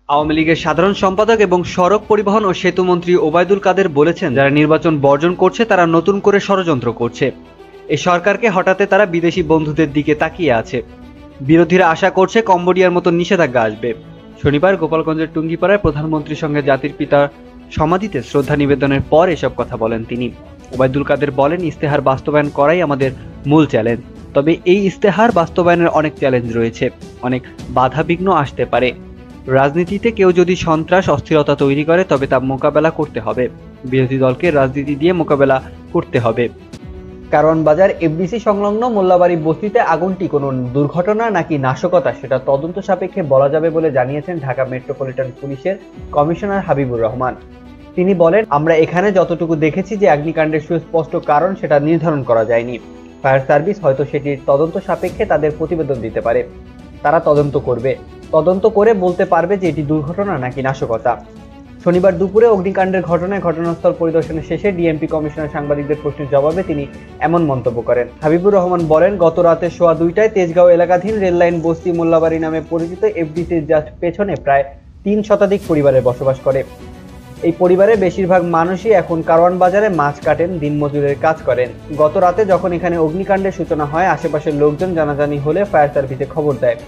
আওয়ামী লীগের সাধারণ সম্পাদক এবং সড়ক পরিবহন ও সেতু মন্ত্রী ওবায়দুল কাদের বলেছেন, যারা নির্বাচন বর্জন করছে তারা নতুন করে ষড়যন্ত্র করছে। এই সরকারকে হটাতে তারা বিদেশি বন্ধুদের দিকে তাকিয়ে আছে। বিরোধীরা আশা করছে কম্বোডিয়ার মতো নিষেধাজ্ঞা আসবে। শনিবার গোপালগঞ্জের টুঙ্গিপাড়ায় প্রধানমন্ত্রীর সঙ্গে জাতির পিতার সমাধিতে শ্রদ্ধা নিবেদনের পর এসব কথা বলেন তিনি। ওবায়দুল কাদের বলেন, ইস্তেহার বাস্তবায়ন করাই আমাদের মূল চ্যালেঞ্জ। তবে এই ইস্তেহার বাস্তবায়নের অনেক চ্যালেঞ্জ রয়েছে, অনেক বাধাবিঘ্ন আসতে পারে। রাজনীতিতে কেউ যদি সন্ত্রাস অস্থিরতা তৈরি করে তবে তা মোকাবেলা করতে হবে। বিরোধী দলকে রাজনীতি দিয়ে মোকাবেলা করতে হবে। কারওয়ান বাজার এফডিসি সংলগ্ন মোল্লাবাড়ি বস্তিতে আগুনটি কোনো দুর্ঘটনা নাকি নাশকতা সেটা তদন্ত সাপেক্ষে বলা যাবে বলে জানিয়েছেন ঢাকা মেট্রোপলিটন পুলিশের কমিশনার হাবিবুর রহমান। তিনি বলেন, আমরা এখানে যতটুকু দেখেছি যে অগ্নিকাণ্ডের সুস্পষ্ট কারণ সেটা নির্ধারণ করা যায়নি। ফায়ার সার্ভিস হয়তো সেটির তদন্ত সাপেক্ষে তাদের প্রতিবেদন দিতে পারে। তারা তদন্ত করবে, তদন্ত করে বলতে পারবে যে এটি দুর্ঘটনা নাকি নাশকতা। শনিবার দুপুরে অগ্নিকাণ্ডের ঘটনায় ঘটনাস্থল পরিদর্শনের শেষে ডিএমপি কমিশনার সাংবাদিকদের প্রশ্নের জবাবে তিনি এমন মন্তব্য করেন। হাবিবুর রহমান বলেন, গত রাতে 2:15টায় তেজগাঁও এলাকাধীন রেললাইন বস্তি মোল্লাবাড়ি নামে পরিচিত এফডিসির জাস্ট পেছনে প্রায় 3 শতাধিক পরিবারের বসবাস করে। এই পরিবারের বেশিরভাগ মানুষই এখন কারওয়ান বাজারে মাছ কাটেন, দিনমজুরের কাজ করেন। গত রাতে যখন এখানে অগ্নিকাণ্ডের সূচনা হয়, আশেপাশের লোকজন জানাজানি হলে ফায়ার সার্ভিসে খবর দেয়।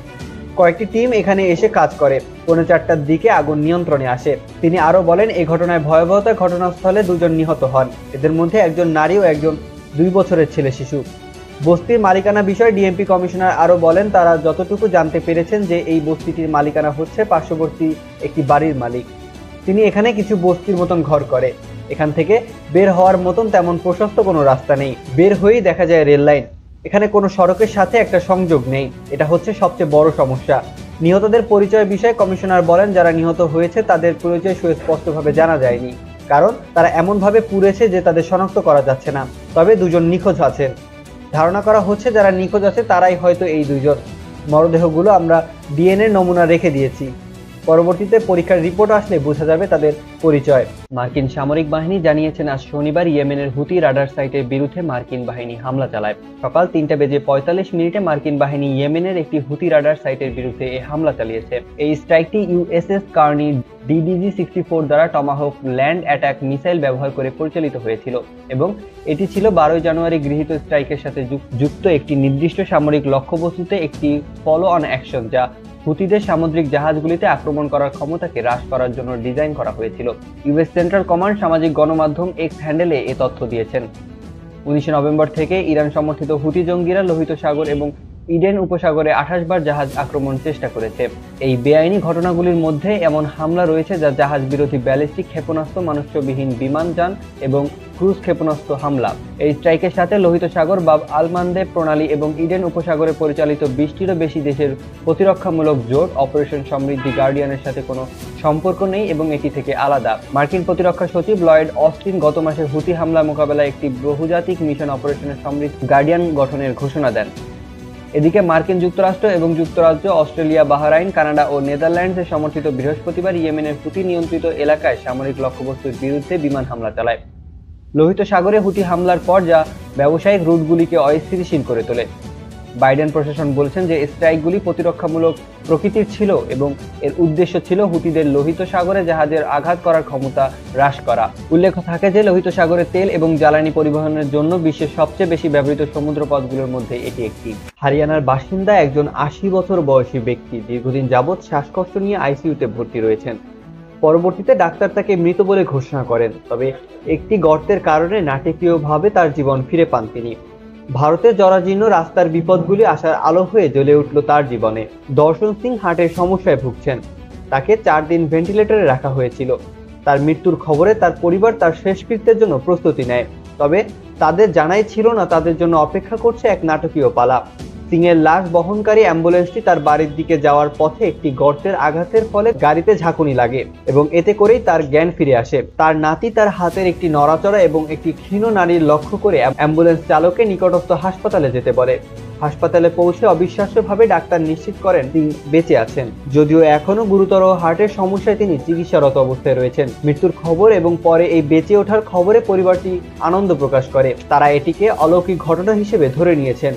কয়েকটি টিম এখানে এসে কাজ করে। 4:45টার দিকে আগুন নিয়ন্ত্রণে আসে। তিনি আরো বলেন, এই ঘটনায় ভয়াবহতার ঘটনাস্থলে 2 জন নিহত হন। এদের মধ্যে একজন নারী ও একজন 2 বছরের ছেলে শিশু। বস্তির মালিকানা বিষয়ে ডিএমপি কমিশনার আরো বলেন, তারা যতটুকু জানতে পেরেছেন যে এই বস্তিটির মালিকানা হচ্ছে পার্শ্ববর্তী একটি বাড়ির মালিক। তিনি এখানে কিছু বস্তির মতন ঘর করে। এখান থেকে বের হওয়ার মতন তেমন প্রশস্ত কোনো রাস্তা নেই। বের হয়েই দেখা যায় রেল লাইন। এখানে কোনো সড়কের সাথে একটা সংযোগ নেই। এটা হচ্ছে সবচেয়ে বড় সমস্যা। নিহতদের পরিচয়ের বিষয়ে কমিশনার বলেন, যারা নিহত হয়েছে তাদের পরিচয় সুস্পষ্টভাবে জানা যায়নি, কারণ তারা এমনভাবে পুড়েছে যে তাদের শনাক্ত করা যাচ্ছে না। তবে 2 জন নিখোঁজ আছেন। ধারণা করা হচ্ছে যারা নিখোঁজ আছে তারাই হয়তো এই 2 জন। মরদেহগুলো আমরা ডিএনএ নমুনা রেখে দিয়েছি। পরবর্তীতে পরীক্ষার রিপোর্ট আসলে বোঝা যাবে তাদের পরিচয়। মার্কিন সামরিক বাহিনী জানিয়েছেন, আজ শনিবার ইয়েমেনের হুতি রাডার সাইটের বিরুদ্ধে মার্কিন বাহিনী হামলা চালায়। সকাল 3:45 মার্কিন বাহিনী ইয়েমেনের একটি হুতি রাডার সাইটের বিরুদ্ধে এই হামলা চালিয়েছে। এই স্ট্রাইকটি ইউএসএস কার্নি DDG-64 দ্বারা টমাহক ল্যান্ড অ্যাটাক মিসাইল ব্যবহার করে পরিচালিত হয়েছিল এবং এটি ছিল 12 জানুয়ারি গৃহীত স্ট্রাইকের সাথে যুক্ত একটি নির্দিষ্ট সামরিক লক্ষ্যবস্তুতে একটি ফলো অন অ্যাকশন, যা হুতিদের সামুদ্রিক জাহাজগুলিতে আক্রমণ করার ক্ষমতাকে হ্রাস করার জন্য ডিজাইন করা হয়েছিল। ইউএস সেন্ট্রাল কমান্ড সামাজিক গণমাধ্যম এক্স হ্যান্ডেলে এ তথ্য দিয়েছেন। 19 নভেম্বর থেকে ইরান সমর্থিত হুতি জঙ্গিরা লোহিত সাগর এবং ইডেন উপসাগরে 28 বার জাহাজ আক্রমণের চেষ্টা করেছে। এই বেআইনি ঘটনাগুলির মধ্যে এমন হামলা রয়েছে যা জাহাজ বিরোধী ব্যালিস্টিক ক্ষেপণাস্ত্র, মানুষ্যবিহীন বিমানযান এবং ক্রুজ ক্ষেপণাস্ত্র হামলা। এই স্ট্রাইকের সাথে লোহিত সাগর, বাব আল মানদেব প্রণালী এবং ইডেন উপসাগরে পরিচালিত 20টিরও বেশি দেশের প্রতিরক্ষামূলক জোট অপারেশন সমৃদ্ধি গার্ডিয়ানের সাথে কোনো সম্পর্ক নেই এবং এটি থেকে আলাদা। মার্কিন প্রতিরক্ষা সচিব লয়েড অস্টিন গত মাসে হুতি হামলা মোকাবেলায় একটি বহুজাতিক মিশন অপারেশনের সমৃদ্ধি গার্ডিয়ান গঠনের ঘোষণা দেন। এদিকে মার্কিন যুক্তরাষ্ট্র এবং যুক্তরাজ্য, অস্ট্রেলিয়া, বাহরাইন, কানাডা ও নেদারল্যান্ডসে সমর্থিত বৃহস্পতিবার ইয়েমেনের হুতি নিয়ন্ত্রিত এলাকায় সামরিক লক্ষ্যবস্তুর বিরুদ্ধে বিমান হামলা চালায়। লোহিত সাগরে হুতি হামলার পর যা ব্যবসায়িক রুটগুলিকে অস্থিতিশীল করে তোলে। বাইডেন প্রশাসন বলছেন যে স্ট্রাইকগুলি প্রতিরক্ষামূলক প্রকৃতির ছিল এবং এর উদ্দেশ্য ছিল হুতিদের লোহিত সাগরে জাহাজের আঘাত করার ক্ষমতা হ্রাস করা। উল্লেখ থাকে যে লোহিত সাগরে তেল এবং জ্বালানি পরিবহনের জন্য বিশ্বের সবচেয়ে বেশি ব্যবহৃত সমুদ্রপথগুলোর মধ্যে এটি একটি। হরিয়ানার বাসিন্দা একজন 80 বছর বয়সী ব্যক্তি দীর্ঘদিন যাবৎ শ্বাসকষ্ট নিয়ে আইসিইউতে ভর্তি রয়েছেন। পরবর্তীতে ডাক্তার তাকে মৃত বলে ঘোষণা করেন। তবে একটি গর্তের কারণে নাটকীয়ভাবে তার জীবন ফিরে পান তিনি। ভারতের জরাজীর্ণ রাস্তার বিপদগুলি আসার আলো হয়ে জ্বলে উঠল তার জীবনে। দর্শন সিং হার্টের সমস্যায় ভুগছেন। তাকে 4 দিন ভেন্টিলেটরে রাখা হয়েছিল। তার মৃত্যুর খবরে তার পরিবার তার শেষকৃত্যের জন্য প্রস্তুতি নেয়। তবে তাদের জানাই ছিল না তাদের জন্য অপেক্ষা করছে এক নাটকীয় পালা। সিং এর লাশ বহনকারী অ্যাম্বুলেন্সটি তার বাড়ির দিকে যাওয়ার পথে একটি গর্তের আঘাতের ফলে গাড়িতে ঝাঁকুনি লাগে এবং এতে করেই তার জ্ঞান ফিরে আসে। তার নাতি তার হাতের একটি নড়াচড়া এবং একটি ক্ষীণ নারীর লক্ষ্য করে অ্যাম্বুলেন্স চালককে নিকটস্থ হাসপাতালে যেতে বলে। হাসপাতালে পৌঁছে অবিশ্বাস্যভাবে ডাক্তার নিশ্চিত করেন তিনি বেঁচে আছেন, যদিও এখনো গুরুতর হার্টের সমস্যায় তিনি চিকিৎসারত অবস্থায় রয়েছেন। মৃত্যুর খবর এবং পরে এই বেঁচে ওঠার খবরে পরিবারটি আনন্দ প্রকাশ করে। তারা এটিকে অলৌকিক ঘটনা হিসেবে ধরে নিয়েছেন।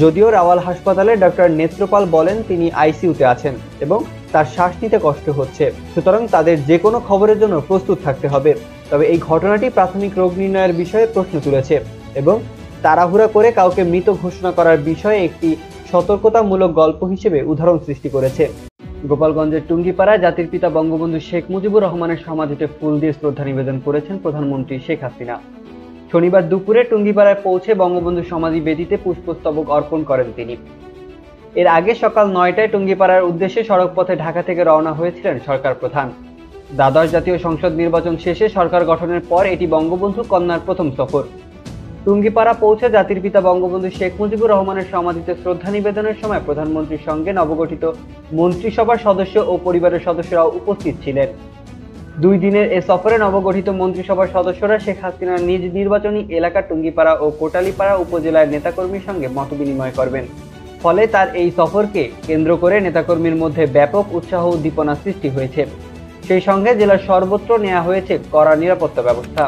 যদিও রাওয়াল হাসপাতালে ডক্টর নেত্রপাল বলেন তিনি আইসিইউতে আছেন এবং তার শ্বাস নিতে কষ্ট হচ্ছে। সুতরাং তাদের যে কোনো খবরের জন্য প্রস্তুত থাকতে হবে। তবে এই ঘটনাটি প্রাথমিক রোগ নির্ণয়ের বিষয়ে প্রশ্ন তুলেছে এবং তাড়াহুড়া করে কাউকে মৃত ঘোষণা করার বিষয়ে একটি সতর্কতামূলক গল্প হিসেবে উদাহরণ সৃষ্টি করেছে। গোপালগঞ্জের টুঙ্গিপাড়ায় জাতির পিতা বঙ্গবন্ধু শেখ মুজিবুর রহমানের সমাধিতে ফুল দিয়ে শ্রদ্ধা নিবেদন করেছেন প্রধানমন্ত্রী শেখ হাসিনা। শনিবার দুপুরে টুঙ্গিপাড়ায় পৌঁছে বঙ্গবন্ধু সমাধি বেদিতে পুষ্পস্তবক অর্পণ করেন তিনি। এর আগে সকাল 9টায় টুঙ্গিপাড়ার উদ্দেশ্যে সড়কপথে ঢাকা থেকে রওনা হয়েছিলেন সরকার প্রধান। দ্বাদশ জাতীয় সংসদ নির্বাচন শেষে সরকার গঠনের পর এটি বঙ্গবন্ধু কন্যার প্রথম সফর। টুঙ্গিপাড়া পৌঁছে জাতির পিতা বঙ্গবন্ধু শেখ মুজিবুর রহমানের সমাধিতে শ্রদ্ধা নিবেদনের সময় প্রধানমন্ত্রীর সঙ্গে নবগঠিত মন্ত্রিসভার সদস্য ও পরিবারের সদস্যরাও উপস্থিত ছিলেন। 2 দিনের এ সফরে নবগঠিত মন্ত্রিসভার সদস্যরা শেখ হাসিনার নিজ নির্বাচনী এলাকা টুঙ্গিপাড়া ও কোটালীপাড়া উপজেলার নেতাকর্মীর সঙ্গে মতবিনিময় করবেন। ফলে তার এই সফরকে কেন্দ্র করে নেতাকর্মীর মধ্যে ব্যাপক উৎসাহ উদ্দীপনা সৃষ্টি হয়েছে। সেই সঙ্গে জেলার সর্বত্র নেওয়া হয়েছে কড়া নিরাপত্তা ব্যবস্থা।